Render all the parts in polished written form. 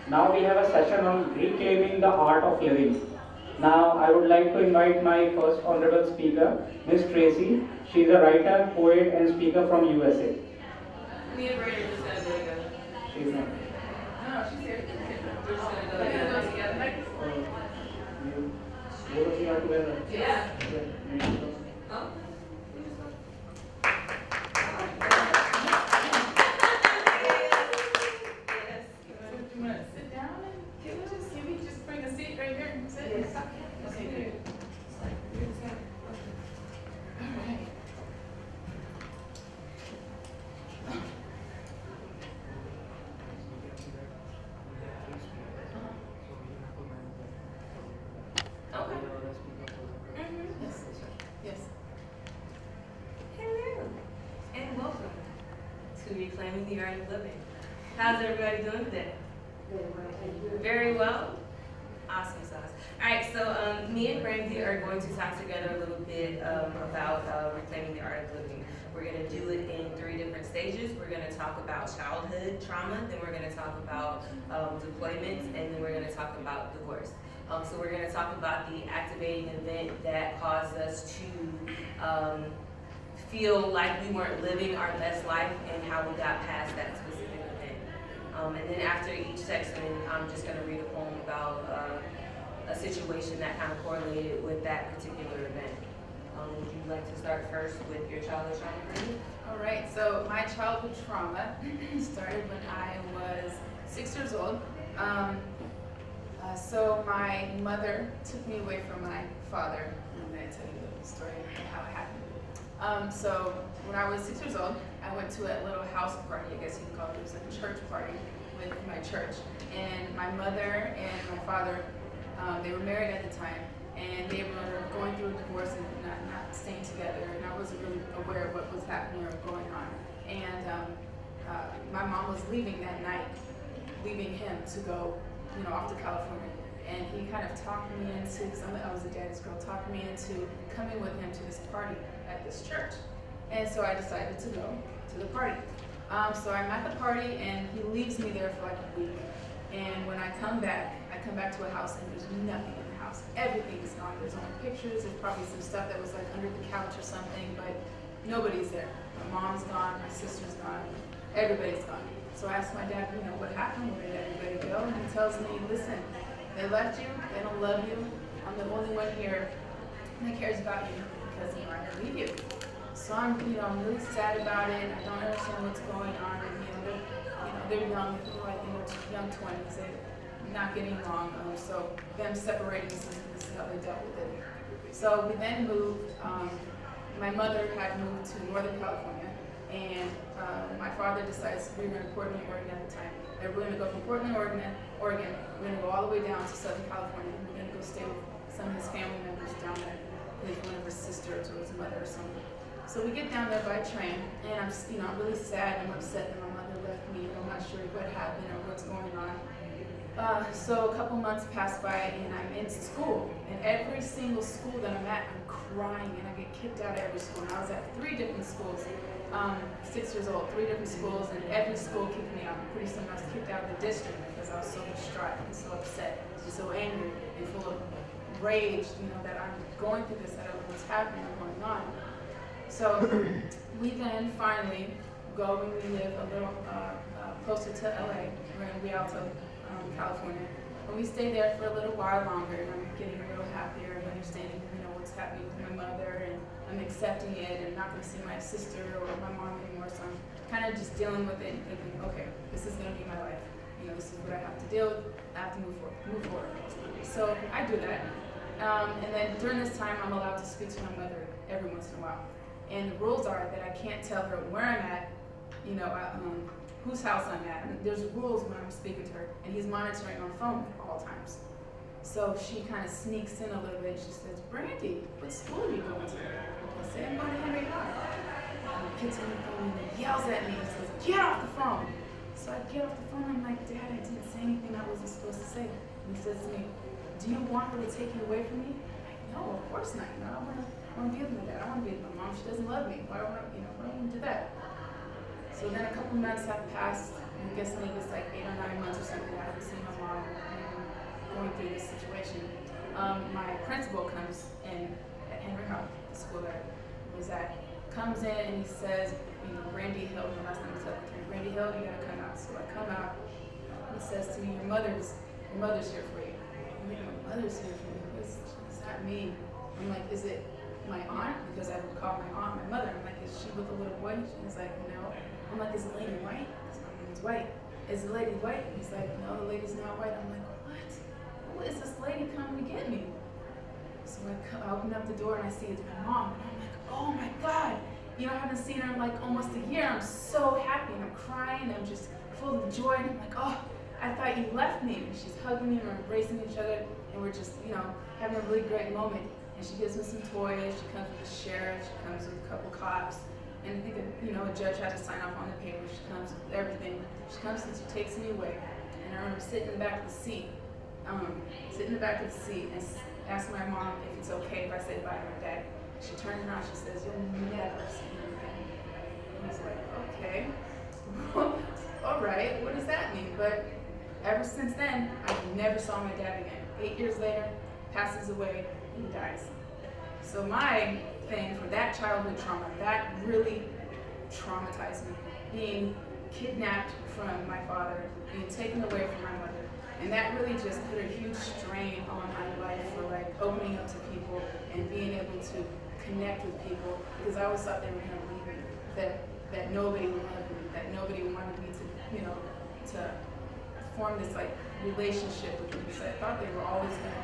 Now we have a session on reclaiming the art of living. Now I would like to invite my first honorable speaker, Miss Tracy. She is a writer, poet, and speaker from USA. Me and Brandon just gotta go together. She's not. No, she's here. We're just gonna go together. You, both of you are together. Yeah. Yeah. Oh. Sit down and can we just bring a seat right here and sit? Yes. Okay, good. All right. Okay. Yes. Yes. Hello, and welcome to Reclaiming the Art of Living. How's everybody doing today? Very well. Awesome sauce. All right, so me and Brandy are going to talk together a little bit about reclaiming the art of living. We're going to do it in 3 different stages. We're going to talk about childhood trauma, then we're going to talk about deployments, and then we're going to talk about divorce. So we're going to talk about the activating event that caused us to feel like we weren't living our best life and how we got past that specific event. And then after each section, I'm just going to read a poem about a situation that kind of correlated with that particular event. Would you like to start first with your childhood trauma, Brandy? All right, so my childhood trauma started when I was 6 years old. So my mother took me away from my father. I'm going to tell you the story of how it happened. So when I was 6 years old, I went to a little house party, I guess you could call it. It was a church party with my church. And my mother and my father, they were married at the time, and they were going through a divorce and not staying together. And I wasn't really aware of what was happening or going on. And my mom was leaving that night, leaving him to go, off to California. And he kind of talked me into, because I was a daddy's girl, talked me into coming with him to this party at this church. And so I decided to go to the party. So I'm at the party, and he leaves me there for like a week. And when I come back to a house, and there's nothing in the house. Everything is gone. There's only pictures. There's probably some stuff that was like under the couch or something, but nobody's there. My mom's gone. My sister's gone. Everybody's gone. So I asked my dad, what happened? Where did everybody go? And he tells me, listen, they left you. They don't love you. I'm the only one here that cares about you because I didn't leave you. So I'm really sad about it. I don't understand what's going on. And they're young, like in their young 20s. They're not getting along. So them separating, this is how they dealt with it. So we then moved. My mother had moved to Northern California. And my father decides we were in Portland, Oregon at the time. That we're going to go from Portland, Oregon, we're going to go all the way down to Southern California. And we're going to go stay with some of his family members down there. Like one of his sisters or his mother or something. So we get down there by train, and I'm really sad and upset that my mother left me. I'm not sure what happened or what's going on. So a couple months pass by, and I'm in school. And every single school that I'm at, I'm crying, and I get kicked out of every school. And I was at 3 different schools. 6 years old, 3 different schools, and every school kicked me out. Pretty soon I was kicked out of the district because I was so distraught and so upset and so angry and full of rage, that I'm going through this, I don't know what's happening or going on. So we then finally go and we live a little closer to LA. We're in Rialto, California. And we stay there for a little while longer, and I'm getting real happier and understanding, what's happening with my mother, and I'm accepting it and not going to see my sister or my mom anymore. So I'm kind of just dealing with it and thinking, okay, this is going to be my life. This is what I have to deal with. I have to move forward. So I do that. And then during this time, I'm allowed to speak to my mother every once in a while. And the rules are that I can't tell her where I'm at, whose house I'm at. And there's rules when I'm speaking to her, and he's monitoring on phone at all times. So she kind of sneaks in a little bit. She says, Brandy, what school are you going to? I say, I'm going to Henry High. And he gets on the phone and he yells at me and says, get off the phone. So I get off the phone, I'm like, Dad, I didn't say anything I wasn't supposed to say. And he says to me, do you want her to take you away from me? I'm like, no, of course not. I want to be with my dad. I want to be with my mom. She doesn't love me. Why do I want to do that? So then a couple months have passed. I'm guessing it was like 8 or 9 months or something. I haven't seen my mom. through this situation. My principal comes in at Henry Hub, the school that I was at, comes in and he says, you know, Brandy Hill, the last time I said, Brandy Hill, you gotta come out. So I come out. He says to me, your mother's here for you. I'm like, my mother's here for me. What does that mean? I'm like, is it my aunt? Because I would call my aunt my mother. I'm like, is she with the little boy? She's like, no. I'm like, is the lady white? Because my mom's white. Is the lady white? He's like, no, the lady's not white. I'm like, what? Who is this lady coming to get me? So I open up the door and I see it's my mom. And I'm like, oh my God. You know, I haven't seen her in like almost a year. I'm so happy and I'm crying. I'm just full of joy. And I'm like, oh, I thought you left me. And she's hugging me and we're embracing each other. And we're just, you know, having a really great moment. And she gives me some toys. She comes with the sheriff. She comes with a couple cops. And I think, you know, a judge had to sign off on the paper. She comes with everything. She comes and she takes me away. And I remember sitting in the back of the seat. And asked my mom if it's okay if I say bye to my dad. She turns around, she says, you'll never see him again. And I was like, okay, all right, what does that mean? But ever since then, I never saw my dad again. 8 years later, passes away, and he dies. So my thing for that childhood trauma, that really traumatized me. Being kidnapped from my father, being taken away from my mother. And that really just put a huge strain on my life for like opening up to people and being able to connect with people, because I always thought they were going to leave me, that nobody loved me, that nobody wanted me to, you know, to form this like relationship with me, because I thought they were always going to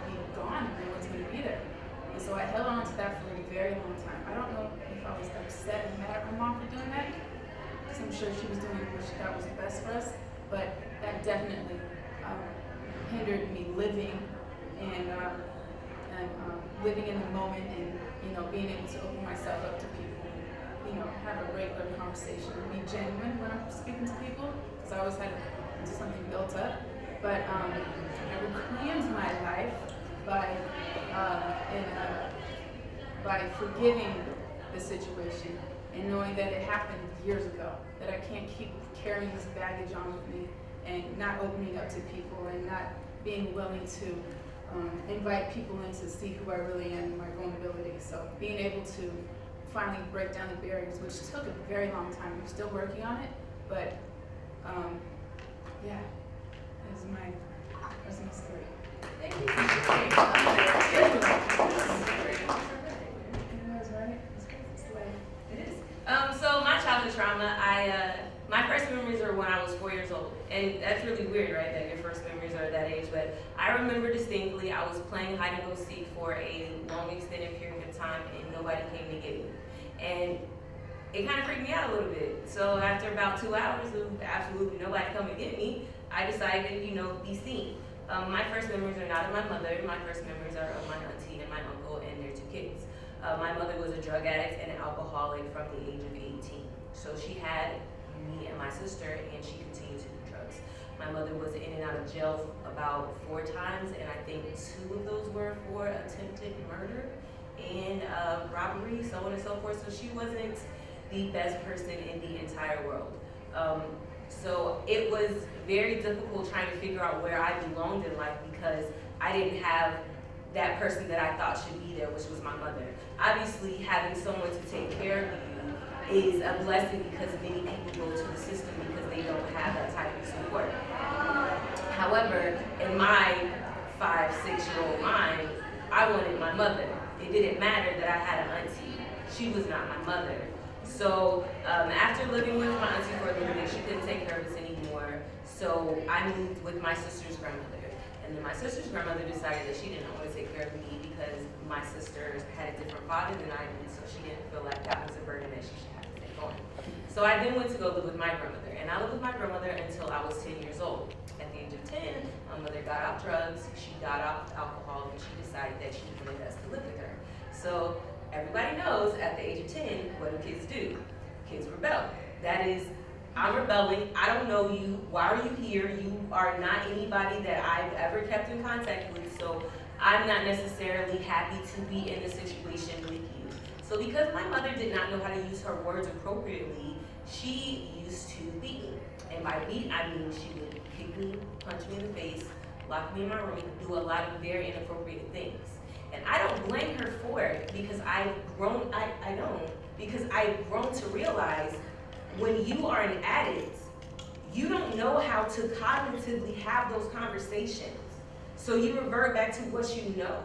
be gone and no one's going to be there. And so I held on to that for a very long time. I don't know if I was upset and mad at my mom for doing that, because I'm sure she was doing what she thought was the best for us, but that definitely hindered me living and living in the moment, and you know, being able to open myself up to people, and, you know, have a regular conversation and be genuine when I'm speaking to people, because I always had something built up. But I reclaimed my life by forgiving the situation and knowing that it happened years ago, that I can't keep carrying this baggage on with me and not opening up to people and not being willing to invite people in to see who I really am and my vulnerability. So being able to finally break down the barriers, which took a very long time. I'm still working on it, but yeah, that's my story. Thank you. It is. So my childhood trauma, my first memories are when I was 4 years old. And that's really weird, right, that your first memories are at that age. But I remember distinctly I was playing hide and go seek for a long extended period of time and nobody came to get me. And it kind of freaked me out a little bit. So after about 2 hours of absolutely nobody coming to get me, I decided, you know, be seen. My first memories are not of my mother. My first memories are of my auntie and my uncle and their 2 kids. My mother was a drug addict and an alcoholic from the age of 18. So she had me and my sister, and she continued to do drugs. My mother was in and out of jail about 4 times, and I think 2 of those were for attempted murder and robbery, so on and so forth. So she wasn't the best person in the entire world. So it was very difficult trying to figure out where I belonged in life, because I didn't have that person that I thought should be there, which was my mother. Obviously, having someone to take care of you is a blessing, because many people go to the system because they don't have that type of support. However, in my 5-6-year-old mind, I wanted my mother. It didn't matter that I had an auntie. She was not my mother. So after living with my auntie for a little bit, she couldn't take care of us anymore. So I moved with my sister's grandmother. And then my sister's grandmother decided that she didn't want to take care of me because my sister had a different father than I did, so she didn't feel like that was a burden that she should have to take on. So I then went to go live with my grandmother, and I lived with my grandmother until I was 10 years old. At the age of 10, my mother got off drugs, she got off alcohol, and she decided that she wanted us to live with her. So everybody knows at the age of 10, what do kids do? Kids rebel. That is, I'm rebelling, I don't know you, why are you here? You are not anybody that I've ever kept in contact with, so I'm not necessarily happy to be in a situation with you. So because my mother did not know how to use her words appropriately, she used to beat me. And by beat, I mean she would kick me, punch me in the face, lock me in my room, do a lot of very inappropriate things. And I don't blame her for it because I don't, because I've grown to realize when you are an addict, you don't know how to cognitively have those conversations. So you revert back to what you know,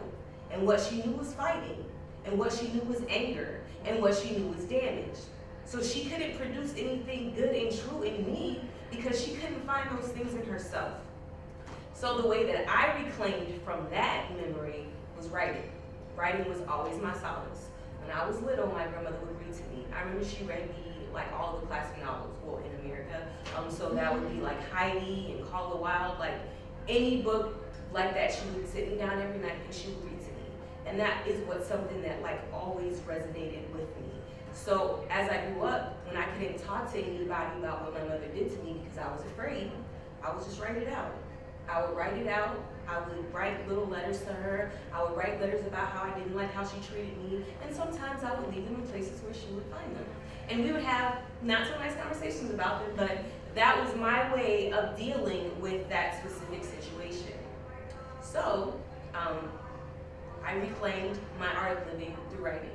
and what she knew was fighting, and what she knew was anger, and what she knew was damage. So she couldn't produce anything good and true in me because she couldn't find those things in herself. So the way that I reclaimed from that memory was writing. Writing was always my solace. When I was little, my grandmother would read to me. I remember she read me like all the classic novels, well, in America. So that would be like Heidi and Call the Wild, like any book like that. She would sit me down every night and she would read to me. And that is what something that like always resonated with me. So as I grew up, when I couldn't talk to anybody about what my mother did to me because I was afraid, I would just write it out. I would write it out. I would write little letters to her. I would write letters about how I didn't like how she treated me. And sometimes I would leave them in places where she would find them. And we would have not so nice conversations about them, but that was my way of dealing with that specific situation. So I reclaimed my art of living through writing.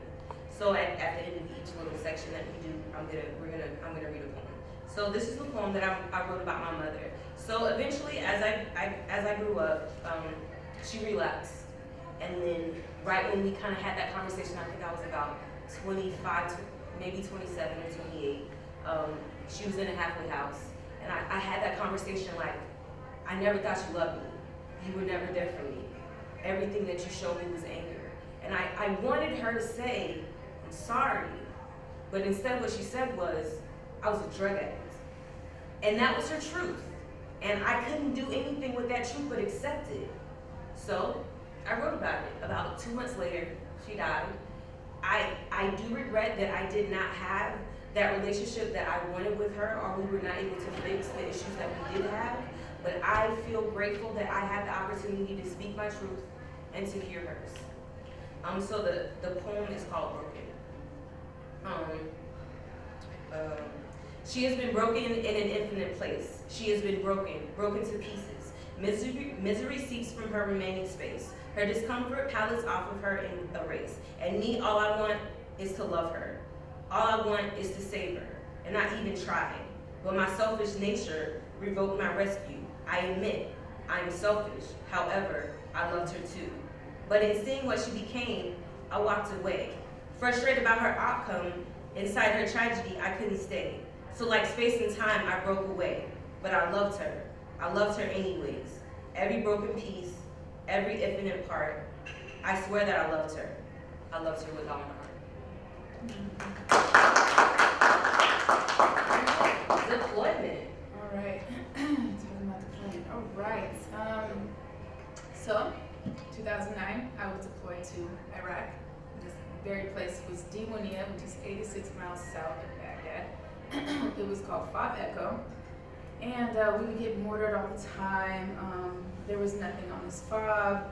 So at the end of each little section that we do, I'm gonna read a poem. So this is the poem that I wrote about my mother. So eventually, as I grew up, she relapsed, and then right when we kind of had that conversation, I think I was about 25, maybe 27 or 28. She was in a halfway house, and I had that conversation like, I never thought you loved me. You were never there for me. Everything that you showed me was anger, and I wanted her to say, I'm sorry, but instead what she said was, I was a drug addict. And that was her truth. And I couldn't do anything with that truth but accept it. So I wrote about it. About 2 months later, she died. I do regret that I did not have that relationship that I wanted with her, or we were not able to fix the issues that we did have. But I feel grateful that I had the opportunity to speak my truth and to hear hers. So the poem is called Broken. She has been broken in an infinite place. She has been broken to pieces. Misery seeps from her remaining space. Her discomfort pallets off of her in a race. And me, all I want is to love her. All I want is to save her, and not even try. But my selfish nature revoked my rescue. I admit, I am selfish. However, I loved her too. But in seeing what she became, I walked away. Frustrated about her outcome, inside her tragedy, I couldn't stay. So like space and time, I broke away. But I loved her. I loved her anyways. Every broken piece, every infinite part, I swear that I loved her. I loved her with all my heart. Deployment. All right. Talking about deployment. All right. So, 2009, I was deployed to Iraq. This very place was Diwania, which is 86 miles south of Baghdad. It was called Fob Echo. And we would get mortared all the time. There was nothing on this fob.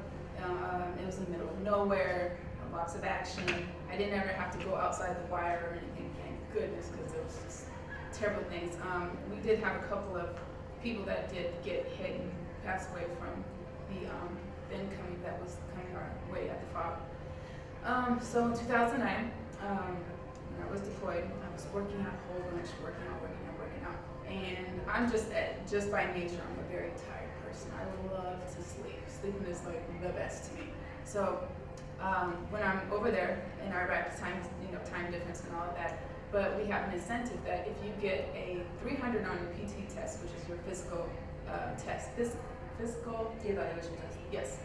It was in the middle of nowhere, lots of action. I didn't ever have to go outside the wire or anything, thank goodness, because it was just terrible things. We did have a couple of people that did get hit and pass away from the incoming that was coming our way at the fob. So in 2009, when I was deployed, I was working out a whole bunch, working out. And I'm just by nature, I'm a very tired person. I love to sleep. Sleeping is like the best to me. So when I'm over there in Iraq, time difference and all of that, but we have an incentive that if you get a 300 on your PT test, which is your physical test, physical evaluation test. Yes,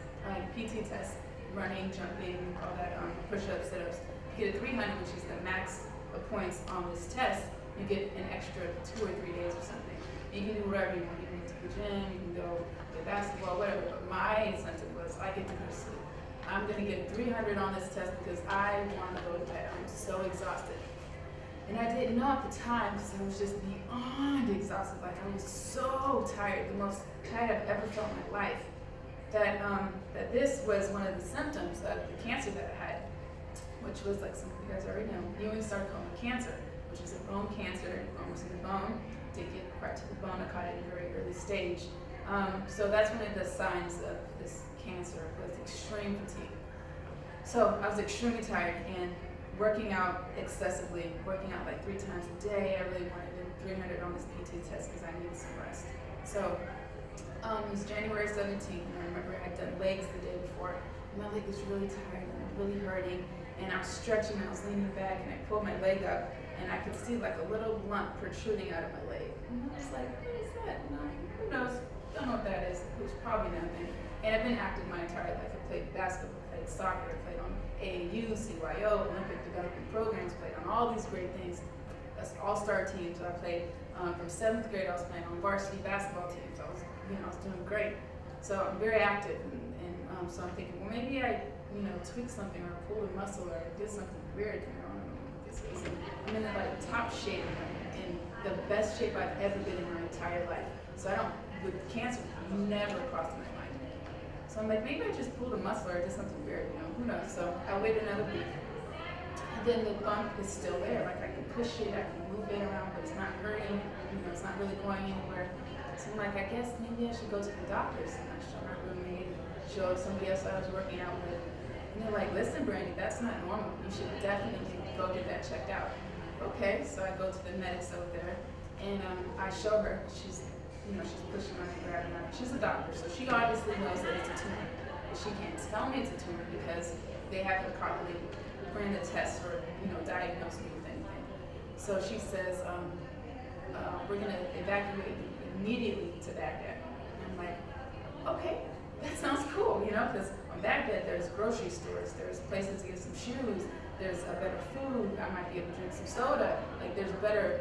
PT test, running, jumping, all that, push-ups, sit-ups. You get a 300, which is the max of points on this test. You get an extra 2 or 3 days or something. You can do whatever you want. You can go to the gym, you can go play basketball, whatever. But my incentive was I get to go to sleep. I'm going to get 300 on this test because I want to go to bed. I'm so exhausted. And I didn't know at the time because I was just beyond exhausted. Like I was so tired, the most tired I've ever felt in my life. That this was one of the symptoms of the cancer that I had, which was like some of you guys already know, Ewing sarcoma cancer, which is a bone cancer, almost in the bone. Did get part to the bone. I caught it at a very early stage. So that's one of the signs of this cancer was extreme fatigue. So I was extremely tired and working out excessively, working out like 3 times a day. I really wanted to do 300 on this PT test because I needed some rest. So it was January 17th, and I remember I had done legs the day before. My leg was really tired and really hurting, and I was stretching, I was leaning back, and I pulled my leg up, and I could see like a little lump protruding out of my leg. And I was like, what is that? And who knows? Don't know what that is. It was probably nothing. And I've been active my entire life. I played basketball, played soccer, I played on AAU, CYO, Olympic development programs, played on all these great things. That's all-star teams. So I played from 7th grade. I was playing on varsity basketball teams. I was doing great. So I'm very active, and so I'm thinking, well, maybe I, tweaked something or pulled a muscle or did something weird. I don't know what this is. I'm in the top shape, in the best shape I've ever been in my entire life. So with cancer, never crossed my mind. So I'm like, maybe I just pulled a muscle or did something weird, who knows? So I waited another week. And then the bump is still there. Like I can push it, I can move it around, but it's not hurting, it's not really going anywhere. So I'm like, I guess maybe I should go to the doctors. And I showed my roommate, showed somebody else I was working out with. And they're like, listen, Brandy, that's not normal. You should definitely go get that checked out. Okay, so I go to the medics over there, and I show her. She's pushing on it, grabbing on it. She's a doctor, so she obviously knows that it's a tumor. But she can't tell me it's a tumor because they haven't properly ran the test or, diagnosed me with anything. So she says, we're gonna evacuate you immediately to Baghdad. And I'm like, okay, that sounds cool, because on Baghdad there's grocery stores, there's places to get some shoes, there's a better food, I might be able to drink some soda, like there's better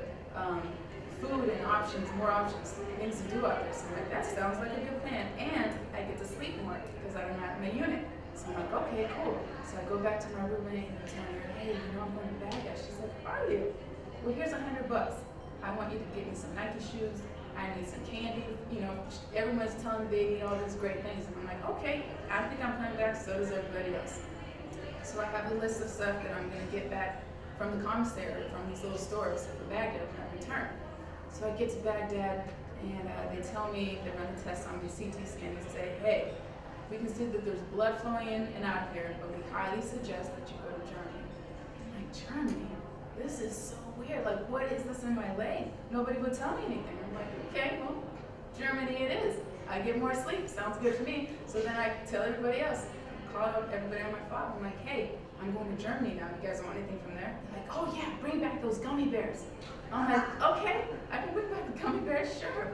food and options, more options, things to do out there. So I'm like, that sounds like a good plan. And I get to sleep more because I'm not in my unit. So I'm like, okay, cool. So I go back to my roommate and I'm telling her, hey, I'm going to Baghdad. She's like, are you? Well, here's $100. I want you to get me some Nike shoes. I need some candy. Everyone's telling me they need all these great things. And I'm like, okay, I think I'm coming back, so does everybody else. So I have a list of stuff that I'm going to get back from the commissary, from these little stores for Baghdad when I return. So I get to Baghdad, and they tell me, they run a test on me, CT scan, and say, hey, we can see that there's blood flowing in and out of here, but we highly suggest that you go to Germany. I'm like, Germany? This is so weird. Like, what is this in my leg? Nobody would tell me anything. I'm like, okay, well, Germany it is. I get more sleep. Sounds good to me. So then I tell everybody else. Call up everybody on my phone. I'm like, hey, I'm going to Germany now. You guys want anything from there? They're like, oh yeah, bring back those gummy bears. I'm like, okay, I can bring back the gummy bears, sure.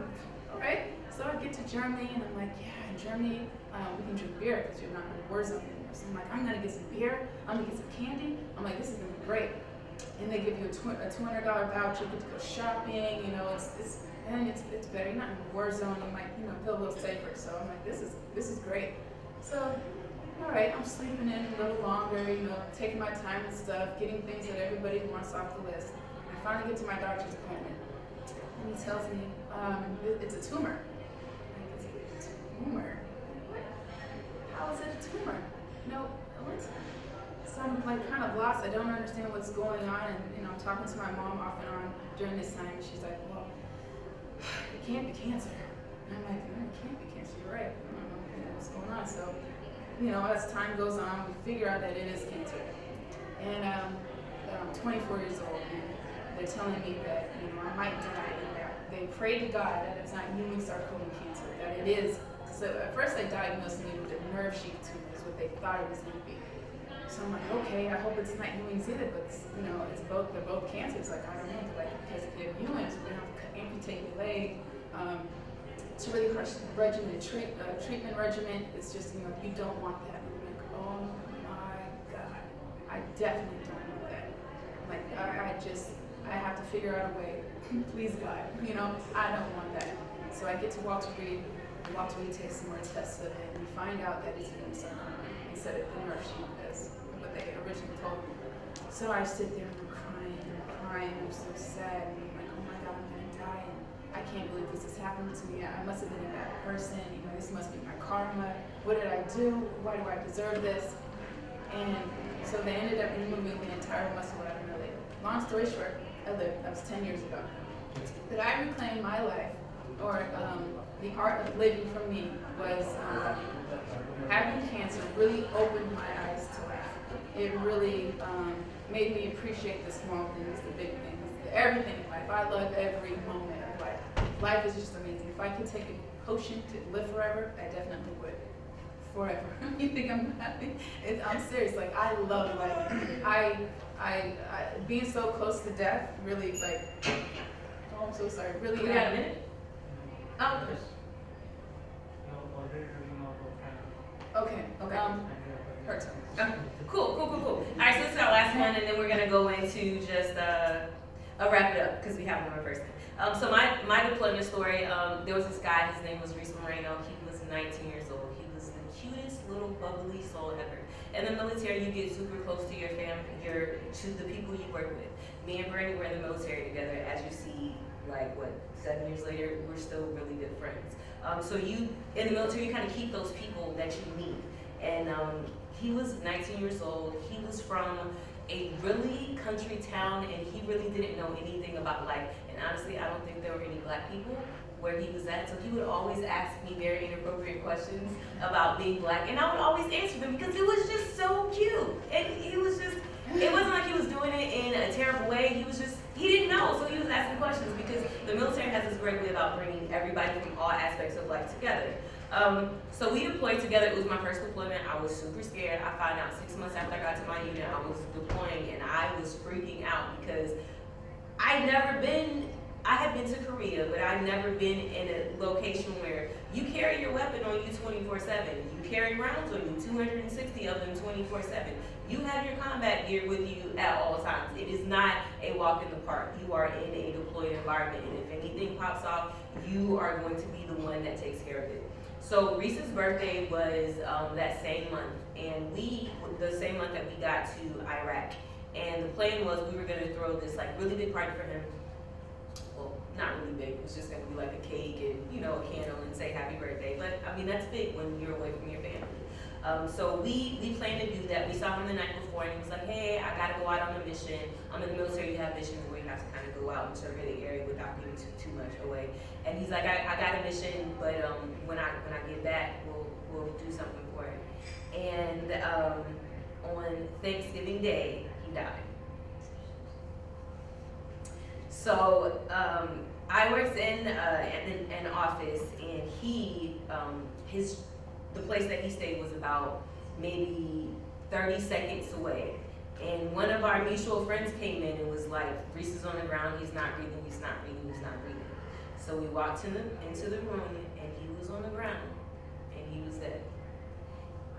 All right. So I get to Germany, and I'm like, yeah, in Germany, we can drink beer because you're not in a war zone anymore. So I'm like, I'm gonna get some beer. I'm gonna get some candy. I'm like, this is gonna be great. And they give you a $200 voucher, you get to go shopping. It's better. You're not in a war zone. You might, feel a little safer. So I'm like, this is great. So, all right, I'm sleeping in a little longer. Taking my time and stuff, getting things that everybody wants off the list. I finally get to my doctor's appointment, and he tells me it's a tumor. I'm like, it's a tumor? What? How is it a tumor? What? So I'm like kind of lost. I don't understand what's going on, and I'm talking to my mom off and on during this time, and she's like, well, it can't be cancer. And I'm like, no, it can't be cancer. You're right. I don't know what's going on. So, as time goes on, we figure out that it is cancer. And I'm 24 years old, and they're telling me that I might die. And they pray to God that it's not human sarcoma cancer, that it is. So at first they diagnosed me with a nerve sheath tumor, is what they thought it was going to be. So I'm like, okay, I hope it's not Ewing's either, but they're both cancers. Like, I don't know, because if you have Ewing's, we're gonna have to amputate your leg. It's a really harsh treatment regimen. It's just, you don't want that. And I'm like, oh my God, I definitely don't want that. Like, I have to figure out a way. Please God, I don't want that. So I get to Walter Reed. Walter Reed takes some more tests of it, and we find out that it's Ewing's sarcoma instead of the nerve sheath as what they originally told me. So I sit there and I'm crying, I'm so sad, and I'm like, oh my God, I'm gonna die, and I can't believe this is happening to me. I must have been a bad person, this must be my karma. What did I do? Why do I deserve this? And so they ended up removing the entire muscle out of my leg. Long story short, I lived. That was 10 years ago. But I reclaimed my life or the art of living for me was having cancer really opened my eyes to life. It really made me appreciate the small things, the big things, everything in life. I love every moment of life. Life is just amazing. If I could take a potion to live forever, I definitely would. Forever. You think I'm happy? I'm serious. Like, I love life. I being so close to death really, like, oh, I'm so sorry. Really. We got a minute? Oh. Okay. Her turn. Cool. All right, so this is our last one, and then we're gonna go into just wrap it up because we have one more person. So my deployment story. There was this guy. His name was Reese Moreno. He was 19 years old. He was the cutest little bubbly soul ever. In the military, you get super close to your family, to the people you work with. Me and Bernie were in the military together. As you see, like 7 years later, we're still really good friends. So you in the military, you kind of keep those people that you meet. And he was 19 years old. He was from a really country town, and he really didn't know anything about life. And honestly, I don't think there were any black people where he was at. So he would always ask me very inappropriate questions about being black, and I would always answer them because it was just so cute. And it wasn't like he was doing it in a terrible way. He didn't know, so he was asking questions because the military has this great way about bringing everybody from all aspects of life together. So we deployed together. It was my first deployment. I was super scared. I found out 6 months after I got to my unit, I was deploying, and I was freaking out because I had been to Korea, but I'd never been in a location where you carry your weapon on you 24/7. You carry rounds on you, 260 of them 24/7. You have your combat gear with you at all times. It is not a walk in the park. You are in a deployed environment, and if anything pops off, you are going to be the one that takes care of it. So Reese's birthday was that same month, and the same month that we got to Iraq. And the plan was we were going to throw this really big party for him. Well, not really big. It was just going to be like a cake and a candle and say happy birthday. But I mean that's big when you're away from your family. So we planned to do that. We saw him the night before, and he was like, "Hey, I got to go out on a mission. I'm in the military. You have missions where you have to kind of go out and survey the area without being too much away." And he's like, "I got a mission, but when I get back, we'll do something for it." And on Thanksgiving Day, he died. So I worked in an office, and the place that he stayed was about maybe 30 seconds away. And one of our mutual friends came in and was like, "Reese is on the ground, he's not breathing, he's not breathing, he's not breathing." So we walked into the room, and he was on the ground, and he was dead.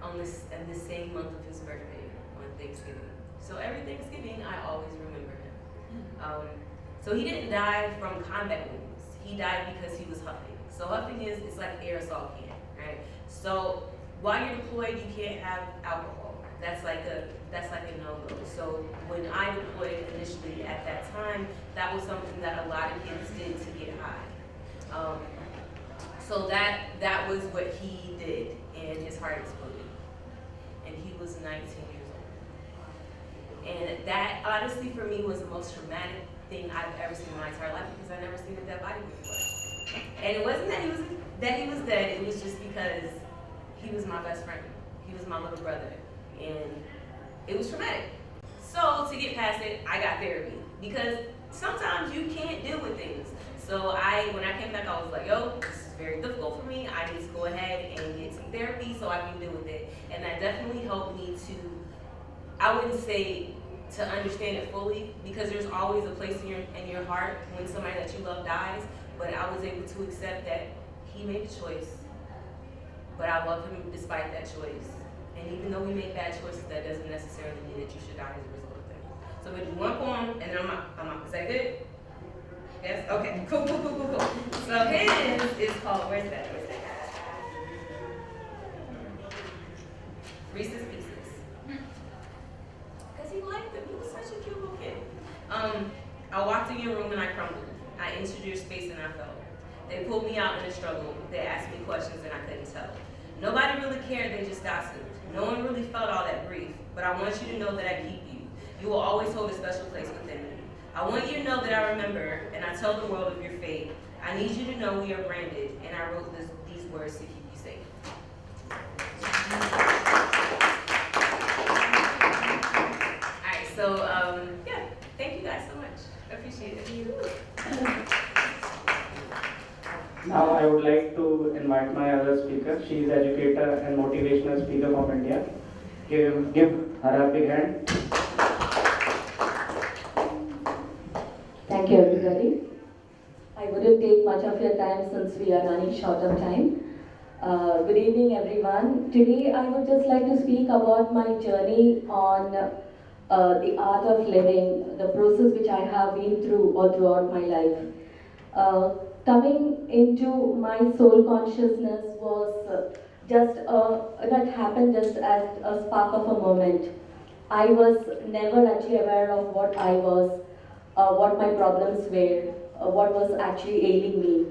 In the same month of his birthday, on Thanksgiving. So every Thanksgiving, I always remember him. So he didn't die from combat wounds. He died because he was huffing. So huffing it's like aerosol can, right? So while you're deployed, you can't have alcohol. That's like a no-go. So when I deployed initially at that time, that was something that a lot of kids did to get high. So that was what he did, and his heart exploded. And he was 19 years old. And that, honestly, for me, was the most traumatic thing I've ever seen in my entire life because I've never seen a dead body before. And it wasn't that he was dead, it was just because he was my best friend. He was my little brother. And it was traumatic. So to get past it, I got therapy because sometimes you can't deal with things. So when I came back, I was like, "Yo, this is very difficult for me. I need to go ahead and get some therapy so I can deal with it." And that definitely helped me I wouldn't say to understand it fully, because there's always a place in your heart when somebody that you love dies, but I was able to accept that he made a choice, but I love him despite that choice. And even though we make bad choices, that doesn't necessarily mean that you should die as a result of them. So we do one poem, and then I'm out. Is that good? Yes? Okay, cool. So his is called, where's that? Reese's Pieces. Because he liked them. He was such a cute little kid. I walked in your room and I crumbled. I entered your space and I fell. They pulled me out in a struggle. They asked me questions and I couldn't tell. Nobody really cared, they just gossiped. No one really felt all that grief, but I want you to know that I keep you. You will always hold a special place within me. I want you to know that I remember, and I tell the world of your fate. I need you to know we are branded, and I wrote these words to keep you safe. All right, so yeah, thank you guys so much. I appreciate it. Now I would like to invite my other speaker. She is educator and motivational speaker from India. Give her a big hand. Thank you, everybody. I wouldn't take much of your time since we are running short of time. Good evening, everyone. Today, I would just like to speak about my journey on the art of living, the process which I have been through all throughout my life. Coming into my soul consciousness was that happened just at a spark of a moment. I was never actually aware of what I was, what my problems were, what was actually ailing me.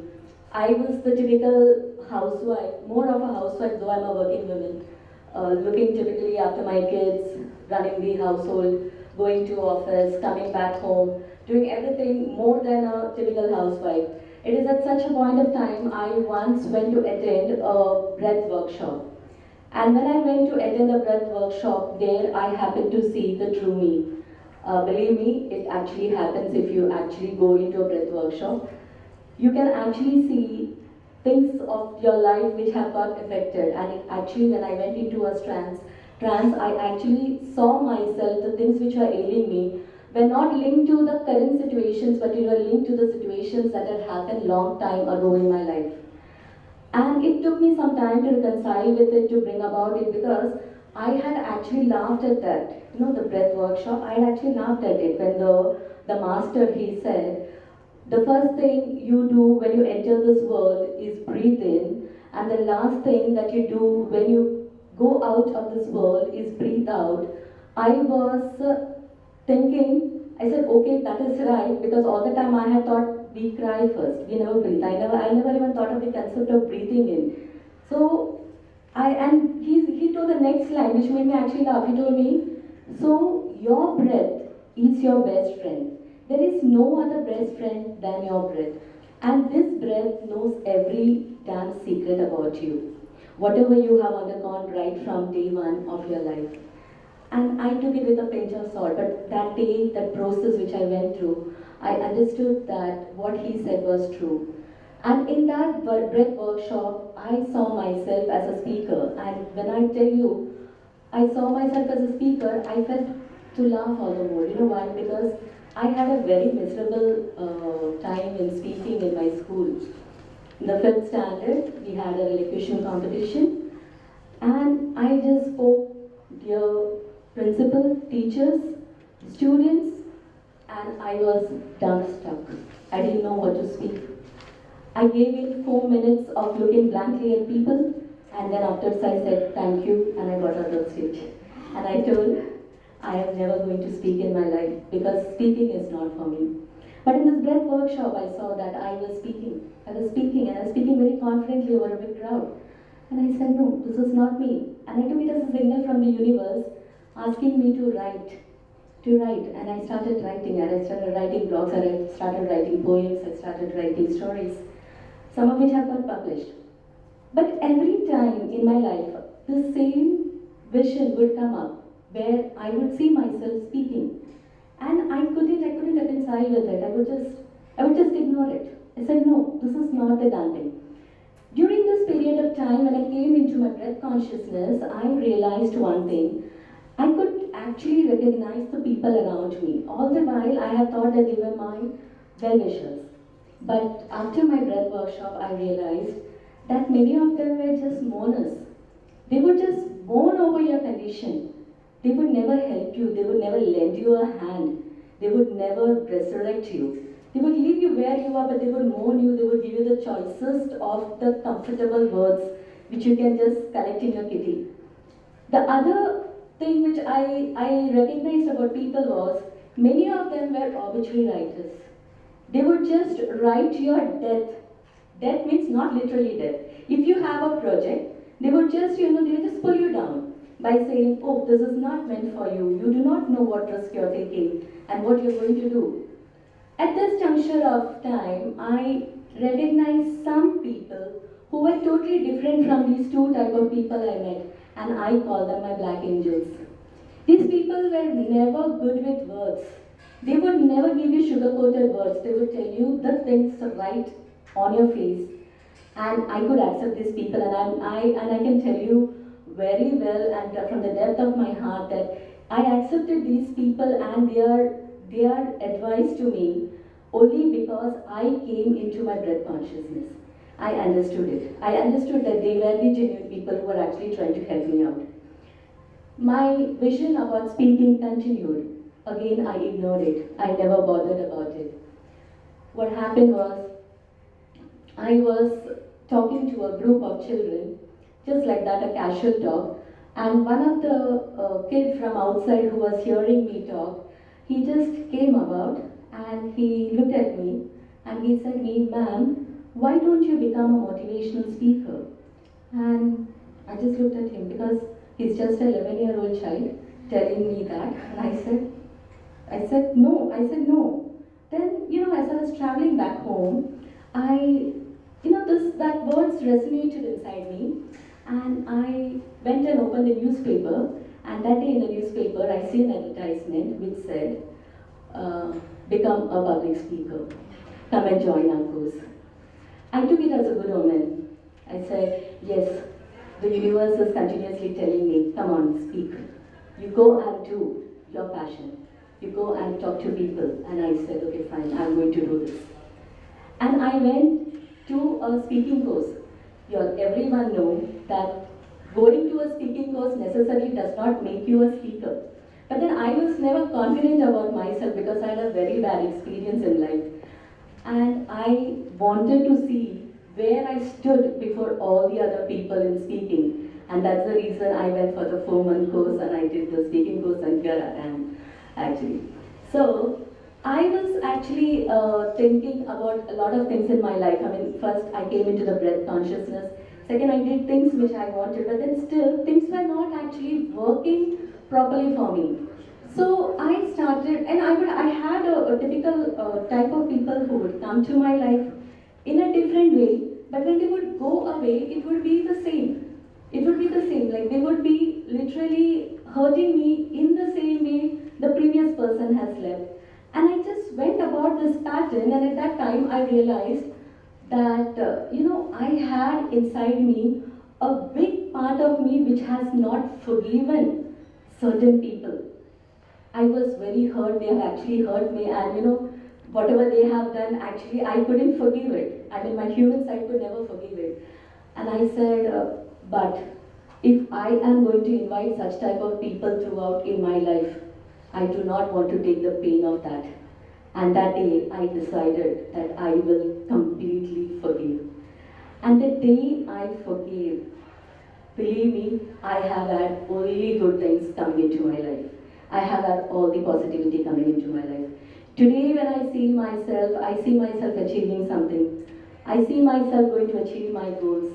I was the typical housewife, more of a housewife though I'm a working woman, looking typically after my kids, running the household, going to office, coming back home, doing everything more than a typical housewife. It is at such a point of time I once went to attend a breath workshop. And when I went to attend a breath workshop, there I happened to see the true me. Believe me, it actually happens if you actually go into a breath workshop. You can actually see things of your life which have got affected. And it actually, when I went into a trance, I actually saw myself, the things which were ailing me were not linked to the current situations, but were linked to the situations that had happened long time ago in my life. And it took me some time to reconcile with it, to bring about it, because I had actually laughed at that. You know, the breath workshop, I had actually laughed at it when the master, he said, the first thing you do when you enter this world is breathe in, and the last thing that you do when you go out of this world is breathe out. I was thinking, I said, okay, that is right, because all the time I had thought we cry first, we never breathe. I never even thought of the concept of breathing in. So, he told the next line, which made me actually laugh. He told me, so your breath is your best friend. There is no other best friend than your breath. And this breath knows every damn secret about you. Whatever you have undergone right from day one of your life. And I took it with a pinch of salt, but that day, that process which I went through, I understood that what he said was true. And in that breath workshop, I saw myself as a speaker. And when I tell you, I saw myself as a speaker, I felt to laugh all the more. You know why? Because I had a very miserable time in speaking in my school. In the 5th standard, we had a elocution competition. And I just spoke, dear principal, teachers, students, and I was dumbstruck. I didn't know what to speak. I gave it 4 minutes of looking blankly at people, and then afterwards I said thank you, and I got out of stage. And I told, I am never going to speak in my life because speaking is not for me. But in this breath workshop, I saw that I was speaking. I was speaking, and I was speaking very confidently over a big crowd. And I said, no, this is not me. And I took it as a signal from the universe asking me to write. And I started writing, and I started writing blogs, and I started writing poems, I started writing stories, some of which have got published. But every time in my life, the same vision would come up where I would see myself speaking. And I couldn't reconcile with it. I would just ignore it. I said, no, this is not the damn thing. During this period of time, when I came into my breath consciousness, I realized one thing. I could actually recognize the people around me. All the while, I had thought that they were my well-wishers. But after my breath workshop, I realized that many of them were just mourners. They would just mourn over your condition. They would never help you. They would never lend you a hand. They would never resurrect you. They would leave you where you are, but they would mourn you. They would give you the choicest of the comfortable words which you can just collect in your kitty. The other thing which I recognized about people was many of them were obituary writers. They would just write your death. Death means not literally death. If you have a project, they would just, they would just pull you down by saying, oh, this is not meant for you. You do not know what risk you're taking and what you're going to do. At this juncture of time, I recognized some people who were totally different from these two type of people I met, and I call them my black angels. These people were never good with words. They would never give you sugar-coated words. They would tell you the things right on your face. And I could accept these people, and I can tell you very well and from the depth of my heart that I accepted these people and their advice to me only because I came into my breath consciousness. I understood it. I understood that they were the genuine people who were actually trying to help me out. My vision about speaking continued. Again, I ignored it. I never bothered about it. What happened was, I was talking to a group of children, just like that, a casual talk, and one of the kids from outside who was hearing me talk, he just came about and he looked at me and he said, "Me, ma'am, why don't you become a motivational speaker?" And I just looked at him because he's just an 11-year-old child telling me that, and I said no. Then, as I was traveling back home, that words resonated inside me, and I went and opened a newspaper, and that day in the newspaper, I see an advertisement which said, "Become a public speaker. Come and join our course." I took it as a good omen. I said, yes, the universe is continuously telling me, come on, speak. You go and do your passion. You go and talk to people. And I said, okay, fine, I'm going to do this. And I went to a speaking course. Everyone knows that going to a speaking course necessarily does not make you a speaker. But then I was never confident about myself because I had a very bad experience in life. And I wanted to see where I stood before all the other people in speaking. And that's the reason I went for the 4-month course and I did the speaking course, and here I am actually. So I was actually thinking about a lot of things in my life. I mean, first I came into the breath consciousness. Second, I did things which I wanted, but then still things were not actually working properly for me. So I started, and I had a typical type of people who would come to my life in a different way, but when they would go away, it would be the same. It would be the same, like they would be literally hurting me in the same way the previous person has left. And I just went about this pattern, and at that time I realized that, I had inside me a big part of me which has not forgiven certain people. I was very hurt, they have actually hurt me, and whatever they have done, actually I couldn't forgive it. I mean, my human side could never forgive it. And I said, but if I am going to invite such type of people throughout in my life, I do not want to take the pain of that. And that day I decided that I will completely forgive. And the day I forgave, believe me, I have had only good things coming into my life. I have had all the positivity coming into my life. Today when I see myself achieving something. I see myself going to achieve my goals.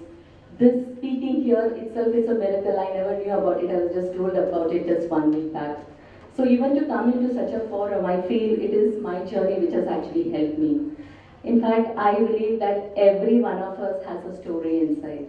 This speaking here itself is a miracle. I never knew about it. I was just told about it just 1 week back. So even to come into such a forum, I feel it is my journey which has actually helped me. In fact, I believe that every one of us has a story inside.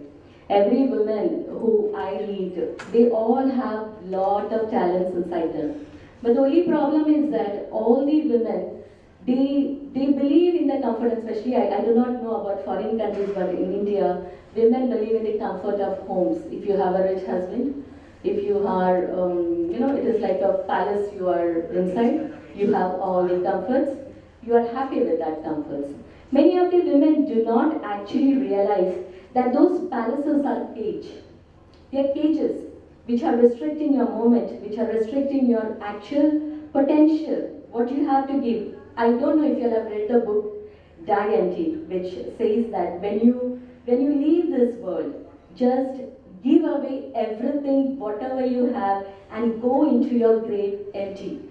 Every woman who I meet, they all have lot of talents inside them. But the only problem is that all the women, they believe in the comfort, especially I do not know about foreign countries, but in India, women believe in the comfort of homes. If you have a rich husband, if you are, it is like a palace you are inside, you have all the comforts, you are happy with that comforts. Many of the women do not actually realize that those palaces are cages. They are cages which are restricting your moment, which are restricting your actual potential, what you have to give. I don't know if you have read the book Die Empty, which says that when you leave this world, just give away everything, whatever you have, and go into your grave empty,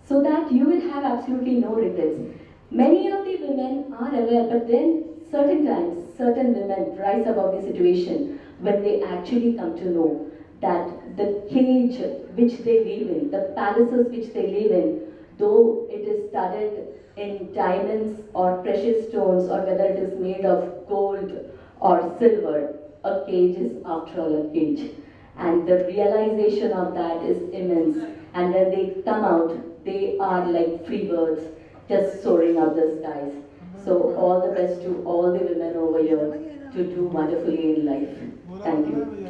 so that you will have absolutely no regrets. Many of the women are aware, but then certain times, certain women rise above the situation when they actually come to know that the cage which they live in, the palaces which they live in, though it is studded in diamonds or precious stones, or whether it is made of gold or silver, a cage is after all a cage. And the realization of that is immense. And when they come out, they are like free birds just soaring up the skies. So all the best to all the women over here to do wonderfully in life. Thank you.